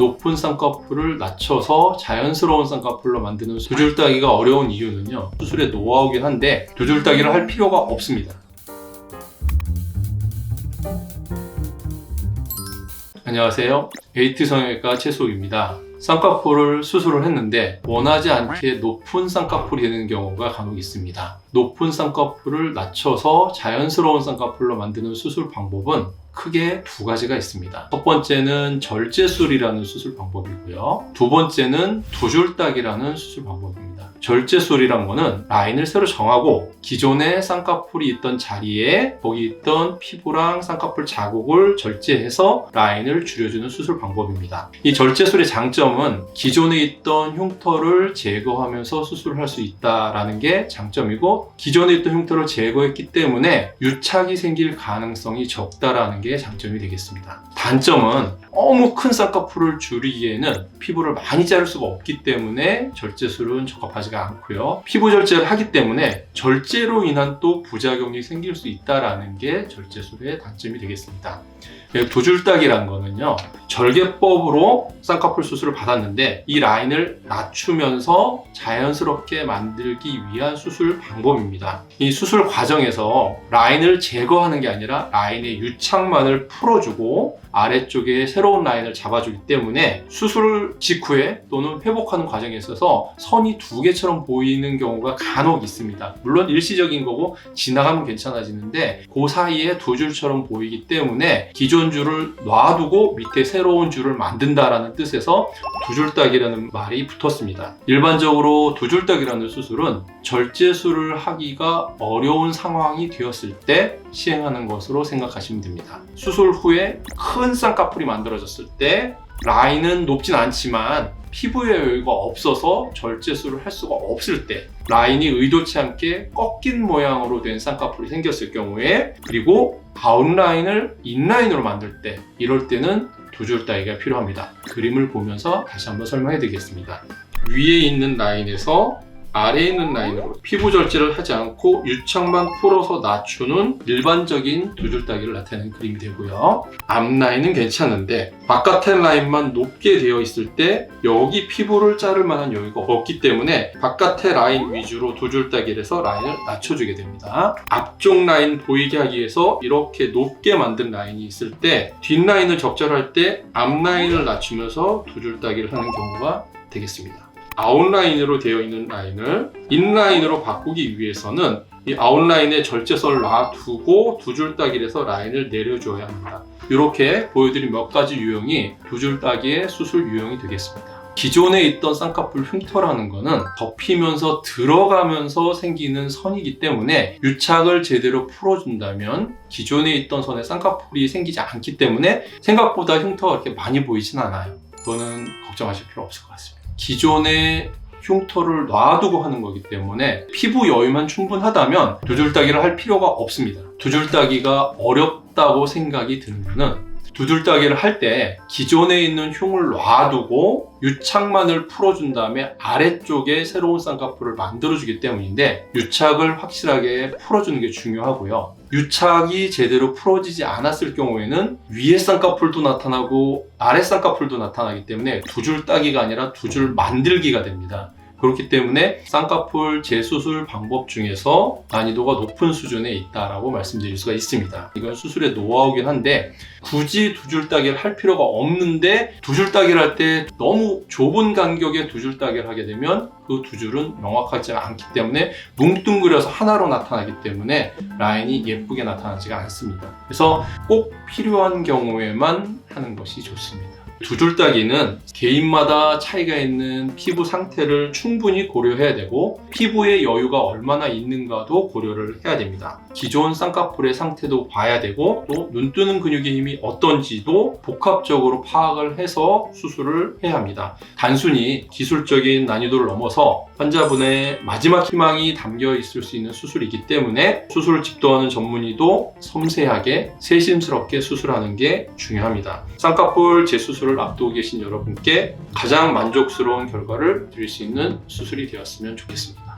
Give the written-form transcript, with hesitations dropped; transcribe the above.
높은 쌍꺼풀을 낮춰서 자연스러운 쌍꺼풀로 만드는 두 줄 따기가 어려운 이유는요, 수술의 노하우긴 한데 두 줄 따기를 할 필요가 없습니다. 안녕하세요. 에이트 성형외과 최수욱입니다. 쌍꺼풀을 수술을 했는데 원하지 않게 높은 쌍꺼풀이 되는 경우가 간혹 있습니다. 높은 쌍꺼풀을 낮춰서 자연스러운 쌍꺼풀로 만드는 수술 방법은 크게 두 가지가 있습니다. 첫 번째는 절제술이라는 수술 방법이고요. 두 번째는 두 줄 따기라는 수술 방법입니다. 절제술이란 거는 라인을 새로 정하고 기존에 쌍꺼풀이 있던 자리에 거기 있던 피부랑 쌍꺼풀 자국을 절제해서 라인을 줄여주는 수술 방법입니다. 이 절제술의 장점은 기존에 있던 흉터를 제거하면서 수술을 할 수 있다는 게 장점이고, 기존에 있던 흉터를 제거했기 때문에 유착이 생길 가능성이 적다라는 게 장점이 되겠습니다. 단점은 너무 큰 쌍꺼풀을 줄이기에는 피부를 많이 자를 수가 없기 때문에 절제술은 적합하지가 않고요. 피부 절제를 하기 때문에 절제로 인한 또 부작용이 생길 수 있다는 게 절제술의 단점이 되겠습니다. 두 줄 따기란 거는요, 절개법으로 쌍꺼풀 수술을 받았는데 이 라인을 낮추면서 자연스럽게 만들기 위한 수술 방법입니다. 이 수술 과정에서 라인을 제거하는 게 아니라 라인의 유착만을 풀어주고 아래쪽에 새로운 라인을 잡아주기 때문에 수술 직후에 또는 회복하는 과정에 있어서 선이 두 개처럼 보이는 경우가 간혹 있습니다. 물론 일시적인 거고 지나가면 괜찮아지는데 그 사이에 두 줄처럼 보이기 때문에 기존 줄을 놔두고 밑에 새로운 줄을 만든다라는 뜻에서 두 줄 따기라는 말이 붙었습니다. 일반적으로 두 줄 따기라는 수술은 절제술을 하기가 어려운 상황이 되었을 때 시행하는 것으로 생각하시면 됩니다. 수술 후에 큰 쌍꺼풀이 만들어졌을 때 라인은 높진 않지만 피부에 여유가 없어서 절제술을 할 수가 없을 때, 라인이 의도치 않게 꺾인 모양으로 된 쌍꺼풀이 생겼을 경우에, 그리고 아웃라인을 인라인으로 만들 때, 이럴 때는 두 줄 따기가 필요합니다. 그림을 보면서 다시 한번 설명해 드리겠습니다. 위에 있는 라인에서 아래에 있는 라인으로 피부 절제를 하지 않고 유착만 풀어서 낮추는 일반적인 두 줄 따기를 나타내는 그림이 되고요. 앞라인은 괜찮은데 바깥의 라인만 높게 되어 있을 때 여기 피부를 자를 만한 여유가 없기 때문에 바깥의 라인 위주로 두 줄 따기를 해서 라인을 낮춰주게 됩니다. 앞쪽 라인 보이게 하기 위해서 이렇게 높게 만든 라인이 있을 때 뒷라인을 적절할 때 앞라인을 낮추면서 두 줄 따기를 하는 경우가 되겠습니다. 아웃라인으로 되어 있는 라인을 인라인으로 바꾸기 위해서는 이 아웃라인에 절제선을 놔두고 두 줄 따기를 해서 라인을 내려줘야 합니다. 이렇게 보여드린 몇 가지 유형이 두 줄 따기의 수술 유형이 되겠습니다. 기존에 있던 쌍꺼풀 흉터라는 거는 덮이면서 들어가면서 생기는 선이기 때문에 유착을 제대로 풀어준다면 기존에 있던 선에 쌍꺼풀이 생기지 않기 때문에 생각보다 흉터가 그렇게 많이 보이진 않아요. 그거는 걱정하실 필요 없을 것 같습니다. 기존의 흉터를 놔두고 하는 거기 때문에 피부 여유만 충분하다면 두 줄 따기를 할 필요가 없습니다. 두 줄 따기가 어렵다고 생각이 드는 거는 두 줄 따기를 할 때 기존에 있는 흉을 놔두고 유착만을 풀어준 다음에 아래쪽에 새로운 쌍꺼풀을 만들어주기 때문인데, 유착을 확실하게 풀어주는 게 중요하고요. 유착이 제대로 풀어지지 않았을 경우에는 위에 쌍꺼풀도 나타나고 아래 쌍꺼풀도 나타나기 때문에 두 줄 따기가 아니라 두 줄 만들기가 됩니다. 그렇기 때문에 쌍꺼풀 재수술 방법 중에서 난이도가 높은 수준에 있다라고 말씀드릴 수가 있습니다. 이건 수술의 노하우긴 한데 굳이 두 줄 따기를 할 필요가 없는데 두 줄 따기를 할 때 너무 좁은 간격의 두 줄 따기를 하게 되면 그 두 줄은 명확하지 않기 때문에 뭉뚱그려서 하나로 나타나기 때문에 라인이 예쁘게 나타나지가 않습니다. 그래서 꼭 필요한 경우에만 하는 것이 좋습니다. 두 줄 따기는 개인마다 차이가 있는 피부 상태를 충분히 고려해야 되고 피부의 여유가 얼마나 있는가도 고려를 해야 됩니다. 기존 쌍꺼풀의 상태도 봐야 되고 또 눈뜨는 근육의 힘이 어떤지도 복합적으로 파악을 해서 수술을 해야 합니다. 단순히 기술적인 난이도를 넘어서 환자분의 마지막 희망이 담겨 있을 수 있는 수술이기 때문에 수술을 집도하는 전문의도 섬세하게 세심스럽게 수술하는 게 중요합니다. 쌍꺼풀 재수술을 앞두고 계신 여러분께 가장 만족스러운 결과를 드릴 수 있는 수술이 되었으면 좋겠습니다.